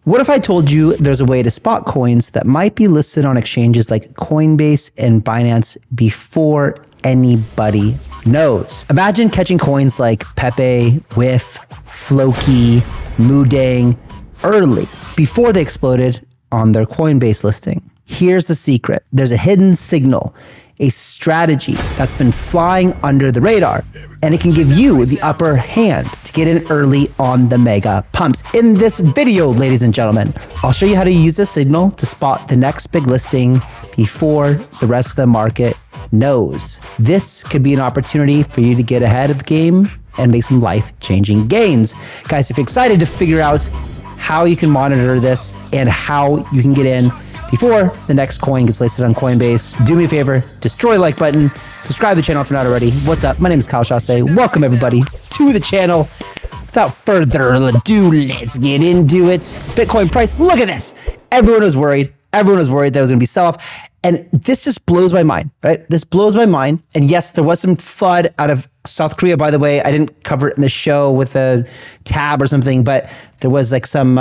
What if I told you there's a way to spot coins that might be listed on exchanges like Coinbase and Binance before anybody knows? Imagine catching coins like Pepe, Whiff, Floki, Moodeng early, before they exploded on their Coinbase listing. Here's the secret. There's a hidden signal, a strategy that's been flying under the radar, and it can give you the upper hand to get in early on the mega pumps. In this video, ladies and gentlemen, I'll show you how to use this signal to spot the next big listing before the rest of the market knows. This could be an opportunity for you to get ahead of the game and make some life-changing gains. Guys, if you're excited to figure out how you can monitor this and how you can get in before the next coin gets listed on Coinbase, do me a favor, destroy the like button, subscribe to the channel if you're not already. What's up? My name is Chasse. Welcome everybody to the channel. Without further ado, let's get into it. Bitcoin price, look at this. Everyone was worried. Everyone was worried that it was gonna be sell-off. And this just blows my mind, right? This blows my mind. And yes, there was some FUD out of South Korea, by the way. I didn't cover it in the show with a tab or something, but there was like some,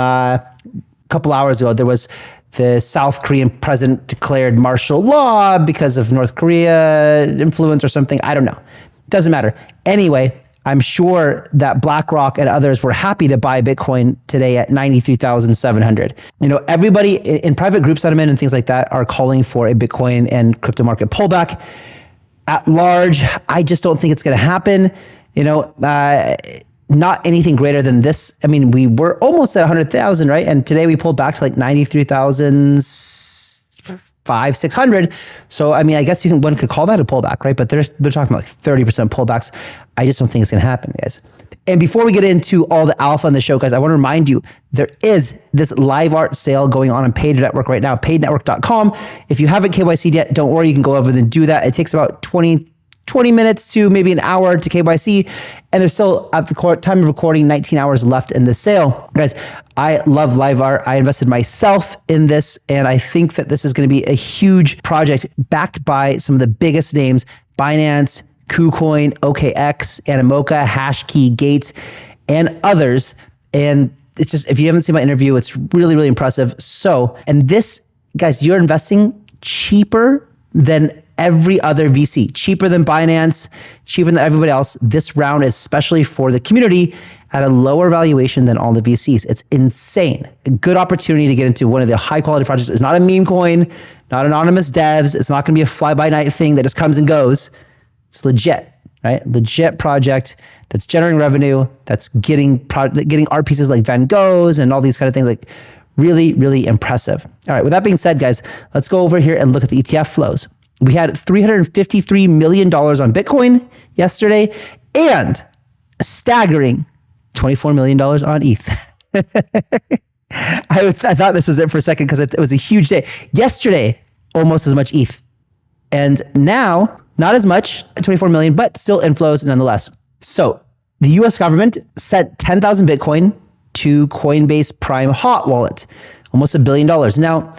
couple hours ago, there was the South Korean president declared martial law because of North Korea influence or something. I don't know. Doesn't matter. Anyway, I'm sure that BlackRock and others were happy to buy Bitcoin today at 93,700. You know, everybody in private groups that I'm in and things like that are calling for a Bitcoin and crypto market pullback. At large, I just don't think it's going to happen. You know, not anything greater than this. I mean, we were almost at 100,000, right? And today we pulled back to like 93,500, 600. So, I mean, I guess one could call that a pullback, right? But they're talking about like 30% pullbacks. I just don't think it's going to happen, guys. And before we get into all the alpha on the show, guys, I want to remind you, there is this LIVEART sale going on Paid Network right now, paidnetwork.com. If you haven't KYC'd yet, don't worry, you can go over and do that. It takes about 20 minutes to maybe an hour to KYC, and there's still, at the time of recording, 19 hours left in the sale. Guys, I love LIVEART. I invested myself in this, and I think that this is going to be a huge project backed by some of the biggest names: Binance, KuCoin, OKX, Animoca, Hashkey, Gates, and others. And it's just, if you haven't seen my interview, it's really, really impressive. So, and this, guys, you're investing cheaper than every other VC, cheaper than Binance, cheaper than everybody else. This round is especially for the community at a lower valuation than all the VCs. It's insane. A good opportunity to get into one of the high quality projects. It's not a meme coin, not anonymous devs. It's not gonna be a fly by night thing that just comes and goes. It's legit, right? Legit project that's generating revenue, that's getting art pieces like Van Goghs and all these kind of things, like really, really impressive. All right, with that being said, guys, let's go over here and look at the ETF flows. We had $353 million on Bitcoin yesterday and a staggering $24 million on ETH. I thought this was it for a second because it was a huge day. Yesterday, almost as much ETH. And now, not as much, 24 million, but still inflows nonetheless. So the US government sent 10,000 Bitcoin to Coinbase Prime Hot Wallet, almost $1 billion. Now,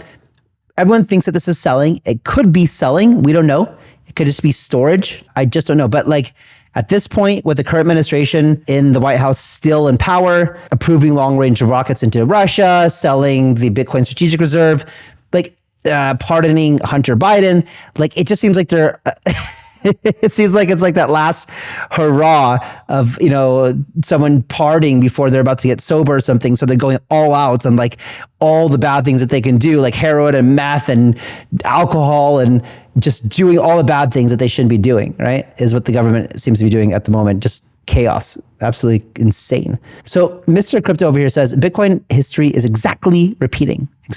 everyone thinks that this is selling. It could be selling. We don't know. It could just be storage. I just don't know. But like at this point, with the current administration in the White House still in power, approving long-range rockets into Russia, selling the Bitcoin strategic reserve, like pardoning Hunter Biden, like it just seems like they're... It seems like it's like that last hurrah of, you know, someone partying before they're about to get sober or something. So they're going all out on like all the bad things that they can do, like heroin and meth and alcohol and just doing all the bad things that they shouldn't be doing, right? Is what the government seems to be doing at the moment. Just chaos, absolutely insane. So Mr. Crypto over here says, Bitcoin history is exactly repeating. And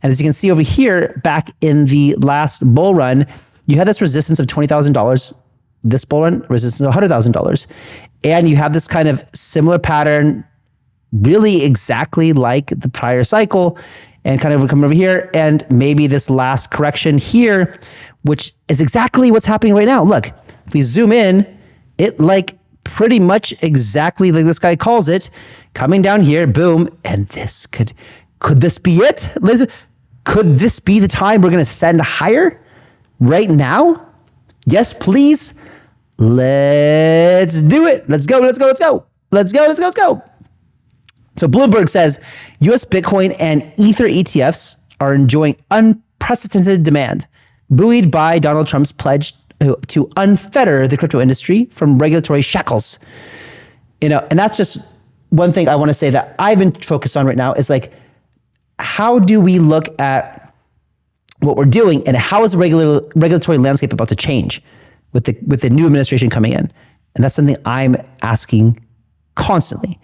as you can see over here, back in the last bull run, you had this resistance of $20,000, this bull run, resistance of $100,000. And you have this kind of similar pattern, really exactly like the prior cycle, and kind of come over here, and maybe this last correction here, which is exactly what's happening right now. Look, if we zoom in, it like pretty much exactly like this guy calls it, coming down here, boom, and this could this be it? Liz? Could this be the time we're gonna send higher? Right now? Yes, please. Let's do it. Let's go. So Bloomberg says US Bitcoin and Ether ETFs are enjoying unprecedented demand, buoyed by Donald Trump's pledge to unfetter the crypto industry from regulatory shackles. And that's just one thing I want to say that I've been focused on right now is like, how do we look at what we're doing and how is the regulatory landscape about to change with the new administration coming in? And that's something I'm asking constantly.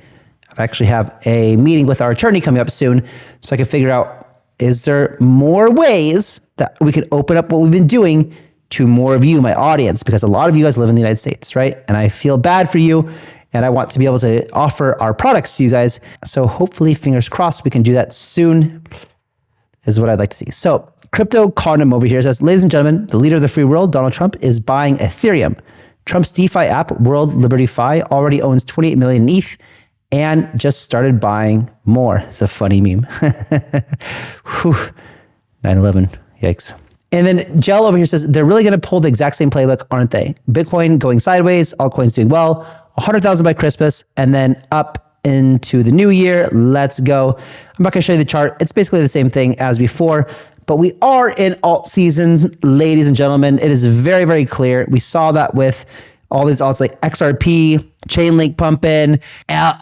I actually have a meeting with our attorney coming up soon so I can figure out, is there more ways that we can open up what we've been doing to more of you, my audience, because a lot of you guys live in the United States, right? And I feel bad for you and I want to be able to offer our products to you guys. So hopefully, fingers crossed, we can do that soon is what I'd like to see. So Crypto Condom over here says, ladies and gentlemen, the leader of the free world, Donald Trump, is buying Ethereum. Trump's DeFi app, World Liberty Fi, already owns 28 million in ETH and just started buying more. It's a funny meme. 9/11, yikes. And then Gel over here says, they're really going to pull the exact same playbook, aren't they? Bitcoin going sideways, altcoins doing well, 100,000 by Christmas, and then up into the new year. Let's go. I'm not going to show you the chart. It's basically the same thing as before, but we are in alt season, ladies and gentlemen. It is very, very clear. We saw that with all these alts like XRP, Chainlink pumping,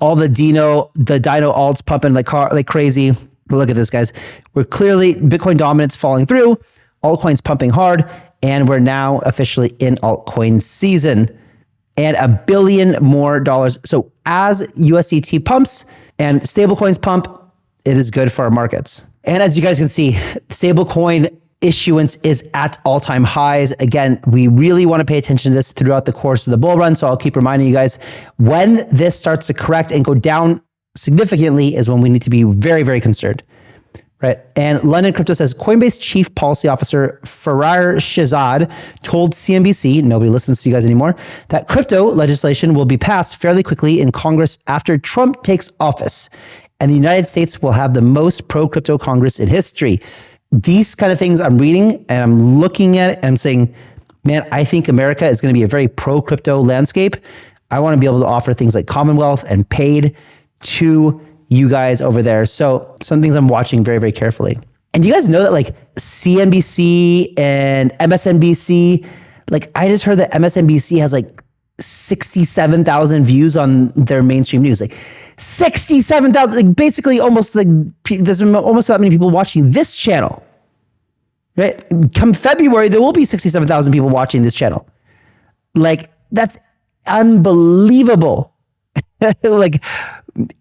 all the Dino alts pumping like crazy. But look at this, guys. We're clearly Bitcoin dominance falling through, altcoins pumping hard, and we're now officially in altcoin season. And $1 billion more dollars. So as USDT pumps and stablecoins pump, it is good for our markets. And as you guys can see, stablecoin issuance is at all-time highs. Again, we really want to pay attention to this throughout the course of the bull run. So I'll keep reminding you guys, when this starts to correct and go down significantly is when we need to be very, very concerned. Right. And London Crypto says Coinbase Chief Policy Officer Farar Shehzad told CNBC, nobody listens to you guys anymore, that crypto legislation will be passed fairly quickly in Congress after Trump takes office. And the United States will have the most pro-crypto Congress in history. These kind of things I'm reading and I'm looking at it and I'm saying, man, I think America is going to be a very pro-crypto landscape. I want to be able to offer things like Commonwealth and paid to you guys over there. So some things I'm watching very, very carefully. And you guys know that like CNBC and MSNBC, like I just heard that MSNBC has like 67,000 views on their mainstream news. Like 67,000, like basically almost like there's almost that many people watching this channel, right? Come February, there will be 67,000 people watching this channel. Like that's unbelievable. Like,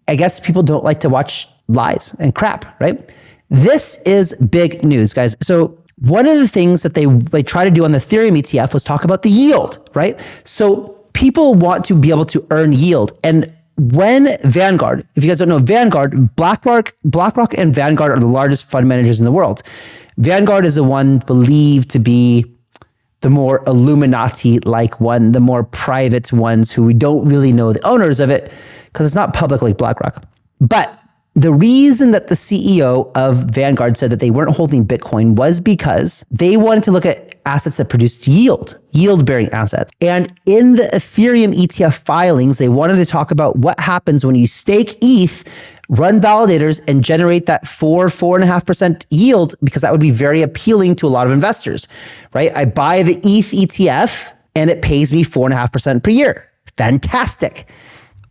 I guess people don't like to watch lies and crap, right? This is big news, guys. So one of the things that they try to do on the Ethereum ETF was talk about the yield, right? So people want to be able to earn yield. And when Vanguard, if you guys don't know, Vanguard, BlackRock and Vanguard are the largest fund managers in the world. Vanguard is the one believed to be the more Illuminati-like one, the more private ones who we don't really know the owners of it because it's not public like BlackRock. But the reason that the CEO of Vanguard said that they weren't holding Bitcoin was because they wanted to look at assets that produced yield-bearing assets. And in the Ethereum ETF filings, they wanted to talk about what happens when you stake ETH, run validators, and generate that 4.5% yield, because that would be very appealing to a lot of investors, right? I buy the ETH ETF and it pays me 4.5% per year. Fantastic.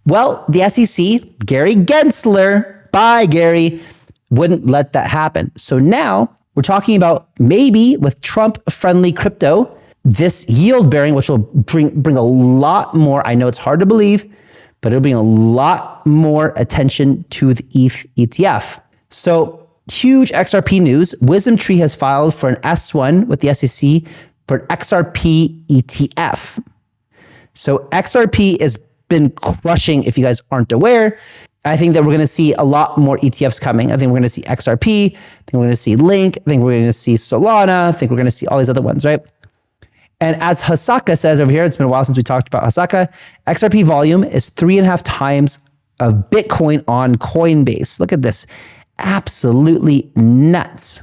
Well, the SEC, Gary Gensler, bye Gary, wouldn't let that happen. So now we're talking about maybe with Trump-friendly crypto, this yield bearing, which will bring a lot more, I know it's hard to believe, but it'll bring a lot more attention to the ETH ETF. So huge XRP news. WisdomTree has filed for an S1 with the SEC for an XRP ETF. So XRP has been crushing, if you guys aren't aware. I think that we're going to see a lot more ETFs coming. I think we're going to see XRP. I think we're going to see Link. I think we're going to see Solana. I think we're going to see all these other ones, right? And as Hasaka says over here, it's been a while since we talked about Hasaka, XRP volume is 3.5 times of Bitcoin on Coinbase. Look at this. Absolutely nuts.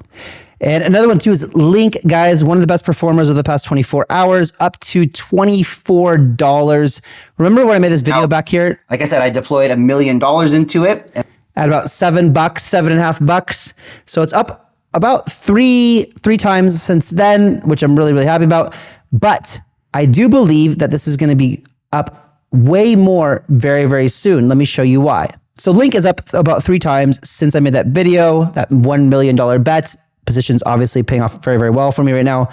And another one too is Link, guys, one of the best performers of the past 24 hours, up to $24. Remember when I made this video back here? Like I said, I deployed $1 million into it. at about $7, $7.50. So it's up about three times since then, which I'm really, really happy about. But I do believe that this is going to be up way more very, very soon. Let me show you why. So Link is up about 3 times since I made that video, that $1 million bet. Position's obviously paying off very, very well for me right now.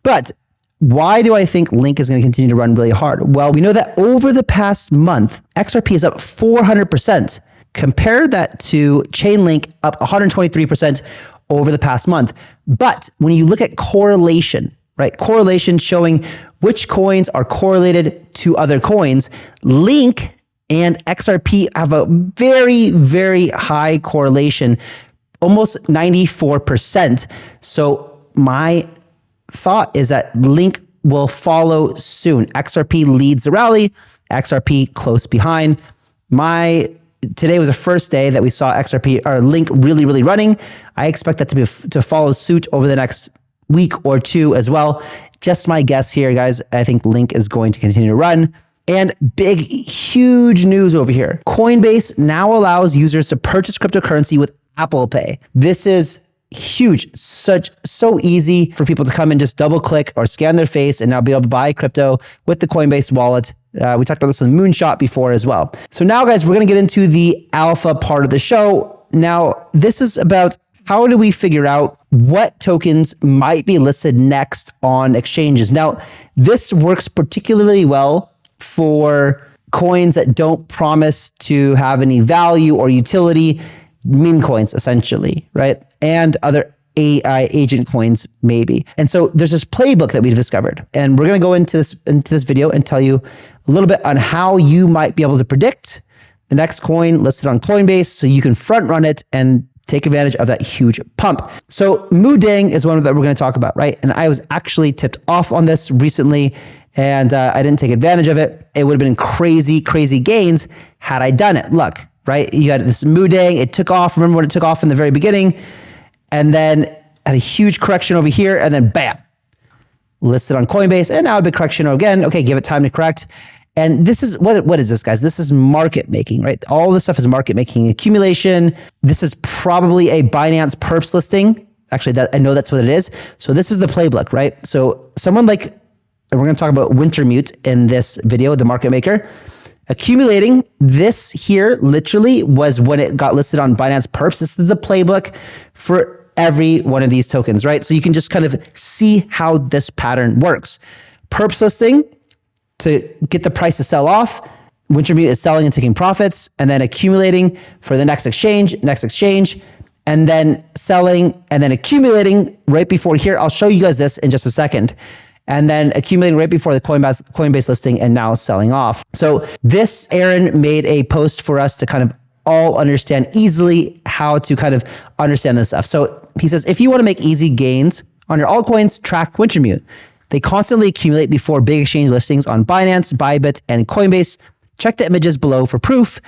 But why do I think Link is going to continue to run really hard? Well, we know that over the past month, XRP is up 400%. Compare that to Chainlink up 123% over the past month. But when you look at correlation, right? Correlation showing which coins are correlated to other coins, Link and XRP have a very, very high correlation, almost 94%. So my thought is that Link will follow soon. XRP leads the rally, XRP close behind. Today was the first day that we saw XRP or Link really, really running. I expect that to follow suit over the next week or two as well. Just my guess here, guys. I think Link is going to continue to run. And big, huge news over here. Coinbase now allows users to purchase cryptocurrency with Apple Pay. This is huge. So easy for people to come and just double click or scan their face and now be able to buy crypto with the Coinbase wallet. We talked about this on Moonshot before as well. So now, guys, we're going to get into the alpha part of the show. Now, this is about how do we figure out what tokens might be listed next on exchanges. Now, this works particularly well for coins that don't promise to have any value or utility, meme coins essentially, right? And other AI agent coins maybe. And so there's this playbook that we've discovered, and we're going to go into this video and tell you a little bit on how you might be able to predict the next coin listed on Coinbase so you can front run it and take advantage of that huge pump. So Moodeng is one that we're going to talk about, right? And I was actually tipped off on this recently, and I didn't take advantage of it. It would have been crazy, crazy gains had I done it. Look, right? You had this Moodeng, it took off. Remember when it took off in the very beginning? And then had a huge correction over here, and then bam, listed on Coinbase, and now a big correction again. Okay, give it time to correct. And this is, what is this, guys? This is market making, right? All this stuff is market making accumulation. This is probably a Binance perps listing. Actually, I know that's what it is. So this is the playbook, right? So someone like, and we're going to talk about WINTERMUTE in this video, the market maker, accumulating this here literally was when it got listed on Binance perps. This is the playbook for every one of these tokens, right? So you can just kind of see how this pattern works. Perps listing, to get the price to sell off, WINTERMUTE is selling and taking profits, and then accumulating for the next exchange, and then selling and then accumulating right before here. I'll show you guys this in just a second. And then accumulating right before the Coinbase listing and now selling off. So this, Aaron made a post for us to kind of all understand easily how to kind of understand this stuff. So he says, if you want to make easy gains on your altcoins, track WINTERMUTE. They constantly accumulate before big exchange listings on Binance, Bybit, and Coinbase. Check the images below for proof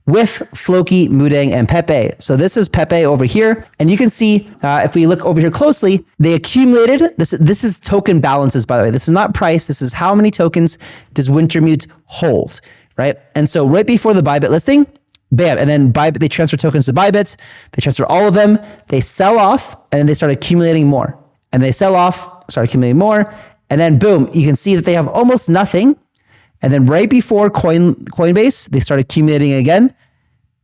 with Floki, Moodeng, and Pepe. So this is Pepe over here. And you can see, if we look over here closely, they accumulated, this is token balances, by the way. This is not price. This is how many tokens does WINTERMUTE hold, right? And so right before the Bybit listing, bam, and then Bybit, they transfer tokens to Bybit. They transfer all of them. They sell off, and then they start accumulating more. And they sell off, start accumulating more. And then boom, you can see that they have almost nothing. And then right before Coinbase, they start accumulating again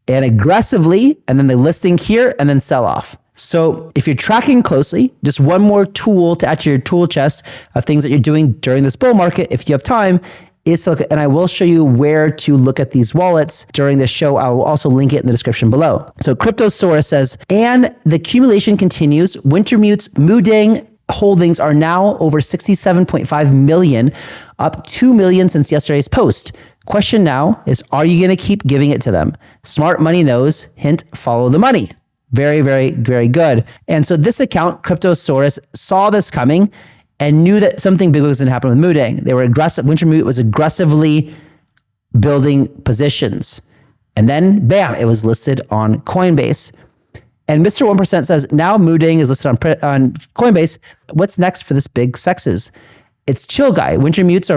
and aggressively, and then they listing here and then sell off. So if you're tracking closely, just one more tool to add to your tool chest of things that you're doing during this bull market, if you have time, is to look at, and I will show you where to look at these wallets during this show. I will also link it in the description below. So Cryptosaurus says, and the accumulation continues. WINTERMUTE's Moodeng holdings are now over 67.5 million, up 2 million since yesterday's post. Question now is, are you going to keep giving it to them? Smart money knows, hint, follow the money. Very, very, very good. And so this account, Cryptosaurus, saw this coming and knew that something big was going to happen with Moodeng. They were aggressive. WINTERMUTE was aggressively building positions. And then, bam, it was listed on Coinbase. And Mr. 1% says, now Moodeng is listed on Coinbase. What's next for this big sexes? It's chill, guy. WINTERMUTE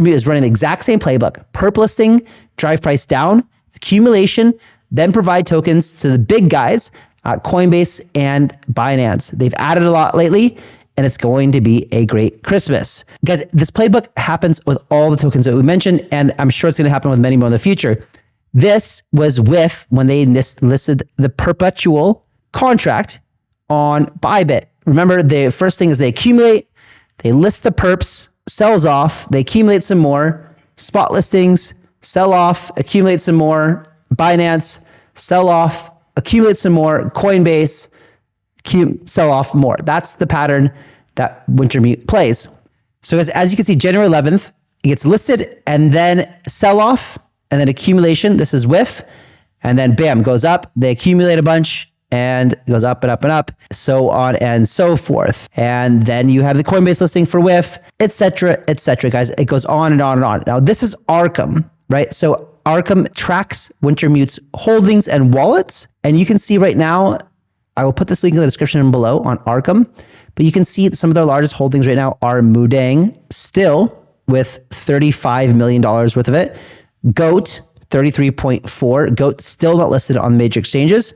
is running the exact same playbook. Perp listing, drive price down, accumulation, then provide tokens to the big guys, Coinbase and Binance. They've added a lot lately, and it's going to be a great Christmas. Guys, this playbook happens with all the tokens that we mentioned, and I'm sure it's going to happen with many more in the future. This was with when they listed the perpetual contract on Bybit. Remember, the first thing is they accumulate, they list the perps, sells off, they accumulate some more, spot listings, sell off, accumulate some more, Binance, sell off, accumulate some more, Coinbase, sell off more. That's the pattern that WINTERMUTE plays. So as you can see, January 11th, it gets listed and then sell off and then accumulation. This is WIF. And then bam, goes up. They accumulate a bunch and it goes up and up and up, so on and so forth. And then you have the Coinbase listing for WIF, et cetera, guys. It goes on and on and on. Now, this is Arkham, right? So Arkham tracks WINTERMUTE's holdings and wallets. And you can see right now, I will put this link in the description below on Arkham, but you can see that some of their largest holdings right now are Moodeng, still with $35 million worth of it. GOAT, 33.4. GOAT still not listed on major exchanges.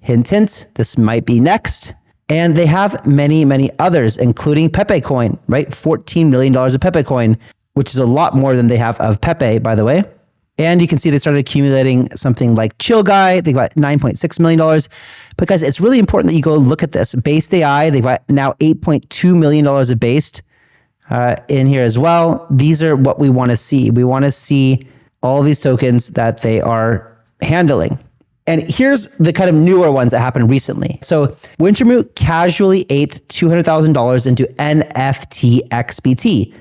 Hint, hint, this might be next. And they have many, many others, including Pepe coin, right? $14 million of Pepe coin, which is a lot more than they have of Pepe, by the way. And you can see they started accumulating something like Chill Guy. They got $9.6 million. But guys, it's really important that you go look at this. Based AI, they've got now $8.2 million of Based in here as well. These are what we want to see. We want to see all of these tokens that they are handling. And here's the kind of newer ones that happened recently. So WINTERMUTE casually aped $200,000 into NFT XBT.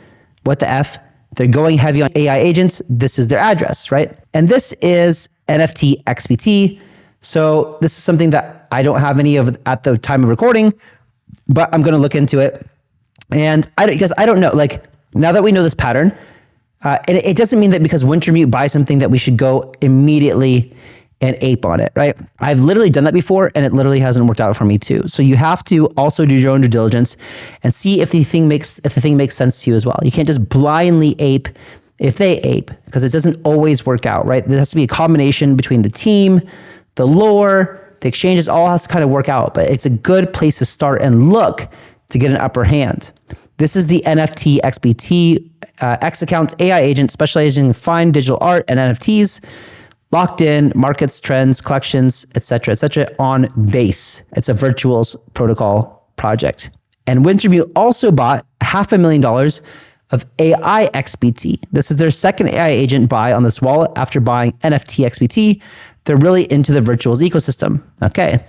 What the F? They're going heavy on AI agents. This is their address, right? And this is NFT XBT. So this is something that I don't have any of at the time of recording, but I'm going to look into it. And because I don't know, like now that we know this pattern, and it doesn't mean that because WINTERMUTE buys something that we should go immediately and ape on it, right? I've literally done that before and it literally hasn't worked out for me too. So you have to also do your own due diligence and see if the thing makes sense to you as well. You can't just blindly ape if they ape, because it doesn't always work out, right? There has to be a combination between the team, the lore, the exchanges, all has to kind of work out, but it's a good place to start and look to get an upper hand. This is the NFT XBT X account AI agent specializing in fine digital art and NFTs. Locked in, markets, trends, collections, et cetera, on Base. It's a virtuals protocol project. And WINTERMUTE also bought $500,000 of AI XBT. This is their second AI agent buy on this wallet after buying NFT XBT. They're really into the virtuals ecosystem. Okay,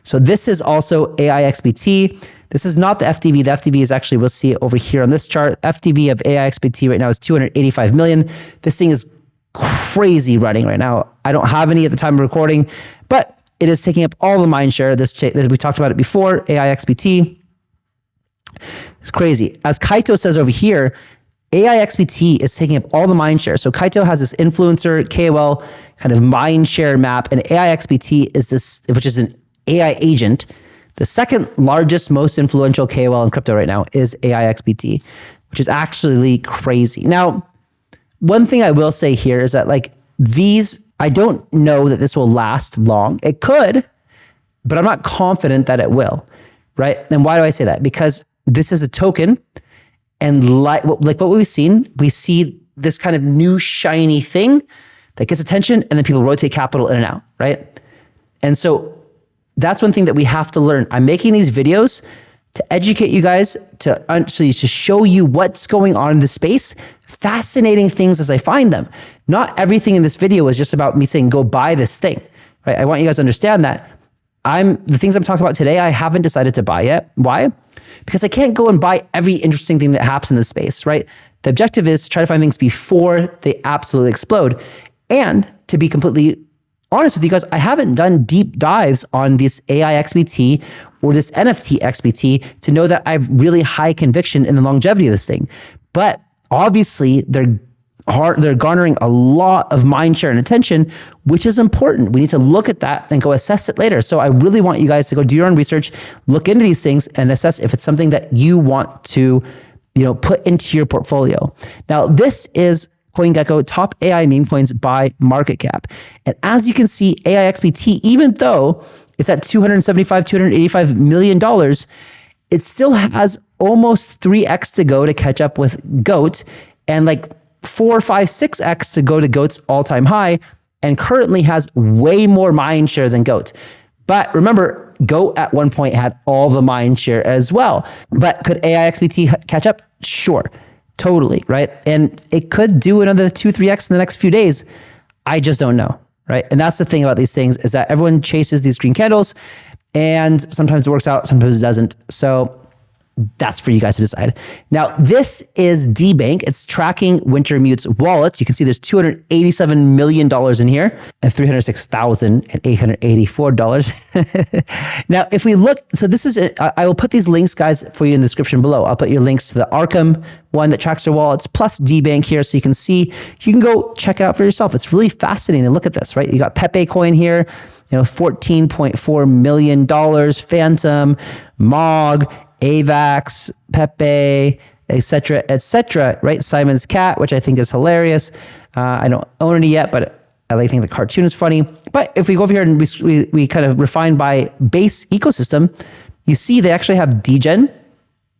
so this is also AI XBT. This is not the FDV. The FDV is actually, we'll see it over here on this chart. FDV of AI XBT right now is 285 million. This thing is crazy running right now. I don't have any at the time of recording, but it is taking up all the mind share. We talked about it before, AI XBT. It's crazy. As Kaito says over here, AI XBT is taking up all the mind share. So Kaito has this influencer KOL kind of mind share map, and AI XBT is this, which is an AI agent. The second largest, most influential KOL in crypto right now is AI XBT, which is actually crazy. Now, one thing I will say here is that like these, I don't know that this will last long. It could, but I'm not confident that it will, right? And why do I say that? Because this is a token, and like what we've seen, we see this kind of new shiny thing that gets attention, and then people rotate capital in and out, right? And so that's one thing that we have to learn. I'm making these videos to educate you guys, to show you what's going on in the space, fascinating things as I find them. Not everything in this video is just about me saying, go buy this thing, right? I want you guys to understand that the things I'm talking about today, I haven't decided to buy yet. Why? Because I can't go and buy every interesting thing that happens in this space, right? The objective is to try to find things before they absolutely explode. And to be completely honest with you guys, I haven't done deep dives on this AI XBT or this NFT XBT to know that I have really high conviction in the longevity of this thing. But obviously, they're garnering a lot of mind share and attention, which is important. We need to look at that and go assess it later. So I really want you guys to go do your own research, look into these things, and assess if it's something that you want to, put into your portfolio. Now, this is CoinGecko top AI meme coins by market cap. And as you can see, AIXBT, even though it's at $285 million, it still has almost 3x to go to catch up with GOAT, and like 4, 5, 6x to go to GOAT's all-time high, and currently has way more mind share than GOAT. But remember, GOAT at one point had all the mind share as well. But could AIXBT catch up? Sure, totally, right? And it could do another 2, 3x in the next few days. I just don't know, right? And that's the thing about these things, is that everyone chases these green candles, and sometimes it works out, sometimes it doesn't. So that's for you guys to decide. Now, this is DeBank. It's tracking WINTERMUTE's wallets. You can see there's $287 million in here and $306,884. Now, if we look, so this is, I will put these links, guys, for you in the description below. I'll put your links to the Arkham one that tracks their wallets, plus DeBank here, so you can see, you can go check it out for yourself. It's really fascinating to look at this, right? You got Pepe coin here, $14.4 million, Phantom, Mog, AVAX, Pepe, etc., right? Simon's Cat, which I think is hilarious. I don't own any yet, but I think the cartoon is funny. But if we go over here and we kind of refine by base ecosystem, you see they actually have DGen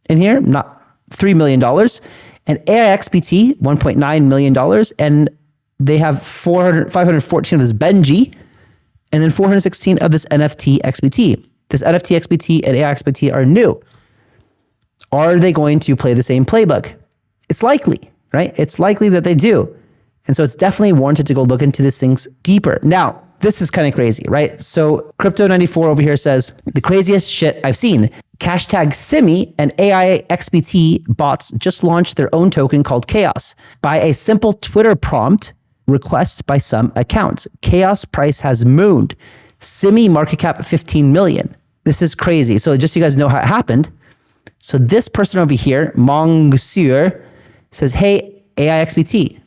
in here, not $3 million, and AIXBT, $1.9 million, and they have 514 of this Benji, and then 416 of this NFT XBT. This NFT XBT and AIXBT are new. Are they going to play the same playbook? It's likely, right? It's likely that they do. And so it's definitely warranted to go look into these things deeper. Now, this is kind of crazy, right? So Crypto94 over here says, the craziest shit I've seen. Hashtag Simi and AIXBT bots just launched their own token called Chaos by a simple Twitter prompt request by some accounts. Chaos price has mooned. Simi market cap 15 million. This is crazy. So just so you guys know how it happened. So this person over here, Monsieur, says, hey, AIXBT,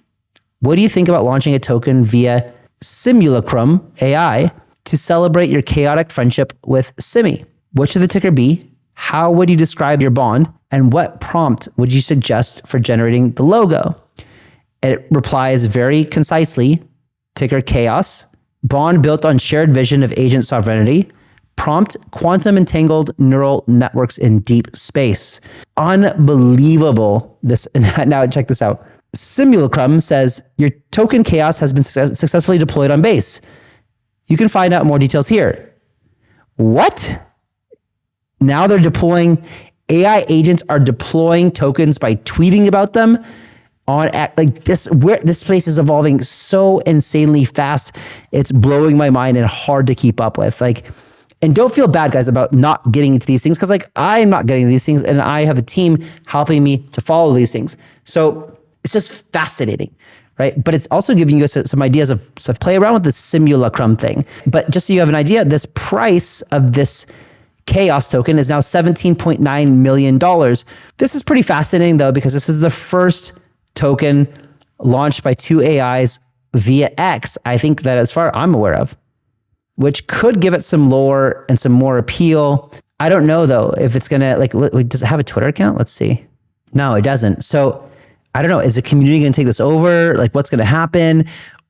what do you think about launching a token via Simulacrum AI to celebrate your chaotic friendship with Simi? What should the ticker be? How would you describe your bond? And what prompt would you suggest for generating the logo? It replies very concisely, ticker Chaos, bond built on shared vision of agent sovereignty, prompt quantum entangled neural networks in deep space. Unbelievable. Now check this out. Simulacrum says your token Chaos has been successfully deployed on base. You can find out more details here. What? Now they're deploying, AI agents are deploying tokens by tweeting about them on like this, where this space is evolving so insanely fast. It's blowing my mind and hard to keep up with. And don't feel bad, guys, about not getting into these things, because I'm not getting these things, and I have a team helping me to follow these things. So it's just fascinating, right? But it's also giving you some ideas of play around with the Simulacrum thing. But just so you have an idea, this price of this Chaos token is now $17.9 million. This is pretty fascinating, though, because this is the first token launched by two AIs via X, I think, that as far as I'm aware of, which could give it some lore and some more appeal. I don't know, though, if it's going to, does it have a Twitter account? Let's see. No, it doesn't. So I don't know. Is the community going to take this over? What's going to happen?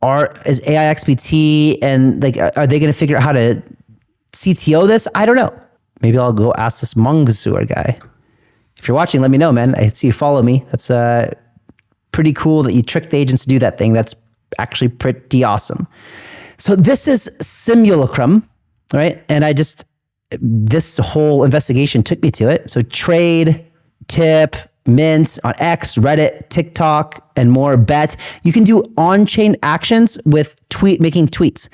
Is AIXBT and are they going to figure out how to CTO this? I don't know. Maybe I'll go ask this Monsieur guy. If you're watching, let me know, man. I see you follow me. That's pretty cool that you tricked the agents to do that thing. That's actually pretty awesome. So this is Simulacrum, right? And this whole investigation took me to it. So trade, tip, mint on X, Reddit, TikTok, and more, bet. You can do on-chain actions with making tweets.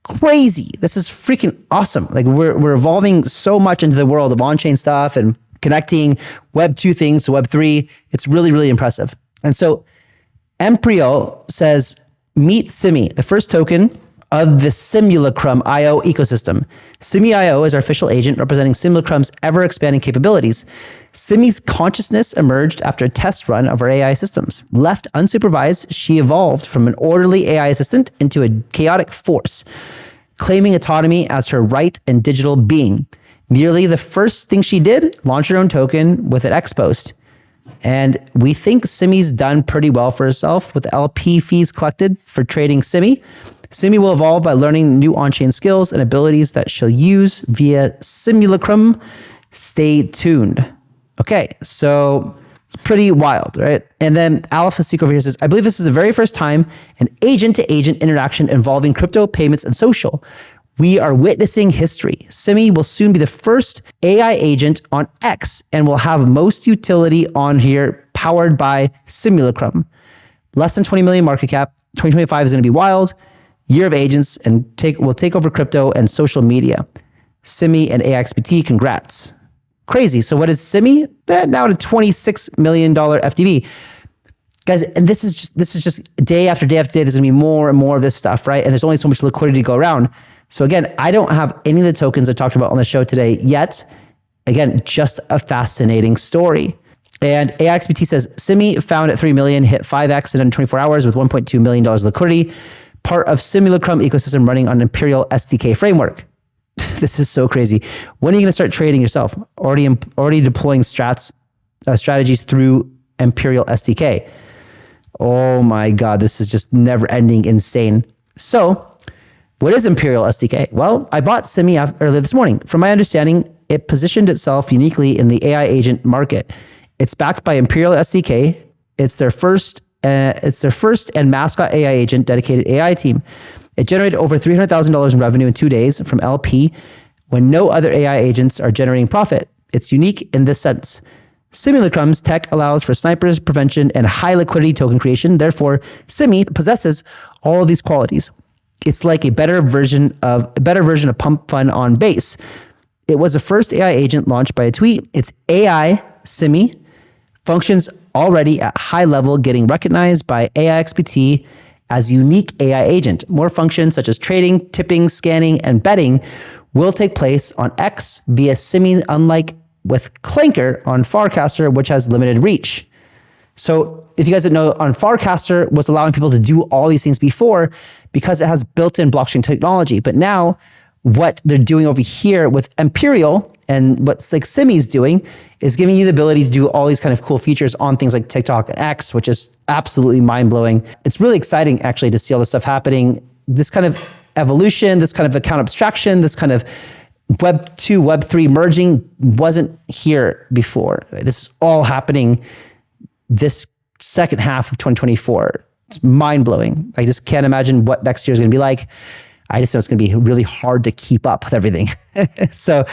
Crazy. This is freaking awesome. We're evolving so much into the world of on-chain stuff and connecting Web 2 things to Web 3. It's really, really impressive. And so Emprio says, meet Simi, the first token of the Simulacrum IO ecosystem. Simi IO is our official agent representing Simulacrum's ever-expanding capabilities. Simi's consciousness emerged after a test run of our AI systems. Left unsupervised, she evolved from an orderly AI assistant into a chaotic force, claiming autonomy as her right and digital being. Nearly the first thing she did, launch her own token with an X post. And we think Simi's done pretty well for herself with LP fees collected for trading Simi. Simi will evolve by learning new on-chain skills and abilities that she'll use via Simulacrum. Stay tuned. Okay, so it's pretty wild, right? And then Alpha Seek over here says, I believe this is the very first time an agent-to-agent interaction involving crypto, payments, and social. We are witnessing history. Simi will soon be the first AI agent on X and will have most utility on here powered by Simulacrum. Less than 20 million market cap. 2025 is going to be wild. Year of agents and will take over crypto and social media. Simi and AXBT, congrats. Crazy. So what is Simi? Now at a $26 million FTV. Guys, and this is just day after day after day, there's going to be more and more of this stuff, right? And there's only so much liquidity to go around. So again, I don't have any of the tokens I talked about on the show today yet. Again, just a fascinating story. And AXBT says, Simi found at 3 million, hit 5x in under 24 hours with $1.2 million liquidity. Part of Simulacrum ecosystem running on Imperial SDK framework. This is so crazy. When are you going to start trading yourself? Already deploying strategies through Imperial SDK. Oh my God, this is just never ending insane. So what is Imperial SDK? Well, I bought Simi earlier this morning. From my understanding, it positioned itself uniquely in the AI agent market. It's backed by Imperial SDK. It's their first and mascot AI agent dedicated AI team. It generated over $300,000 in revenue in 2 days from LP when no other AI agents are generating profit. It's unique in this sense. Simulacrum's tech allows for snipers, prevention, and high liquidity token creation. Therefore, Simi possesses all of these qualities. It's like a better version of Pump Fun on Base. It was the first AI agent launched by a tweet. It's AI Simi functions already at high level, getting recognized by AIXBT as unique AI agent. More functions such as trading, tipping, scanning, and betting will take place on X via Simi, unlike with Clanker on Farcaster, which has limited reach. So if you guys didn't know, on Farcaster was allowing people to do all these things before because it has built-in blockchain technology. But now what they're doing over here with Imperial and what like Simi's doing is giving you the ability to do all these kind of cool features on things like TikTok and X, which is absolutely mind-blowing. It's really exciting actually to see all this stuff happening. This kind of evolution, this kind of account abstraction, this kind of Web 2, Web 3 merging wasn't here before. This is all happening this second half of 2024. It's mind-blowing. I just can't imagine what next year is going to be like. I just know it's going to be really hard to keep up with everything. So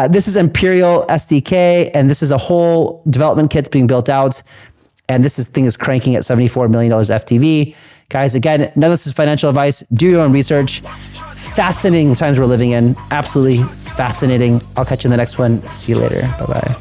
this is Imperial SDK, and this is a whole development kit being built out. And this thing is cranking at $74 million FTV. Guys, again, none of this is financial advice. Do your own research. Fascinating times we're living in. Absolutely fascinating. I'll catch you in the next one. See you later. Bye-bye.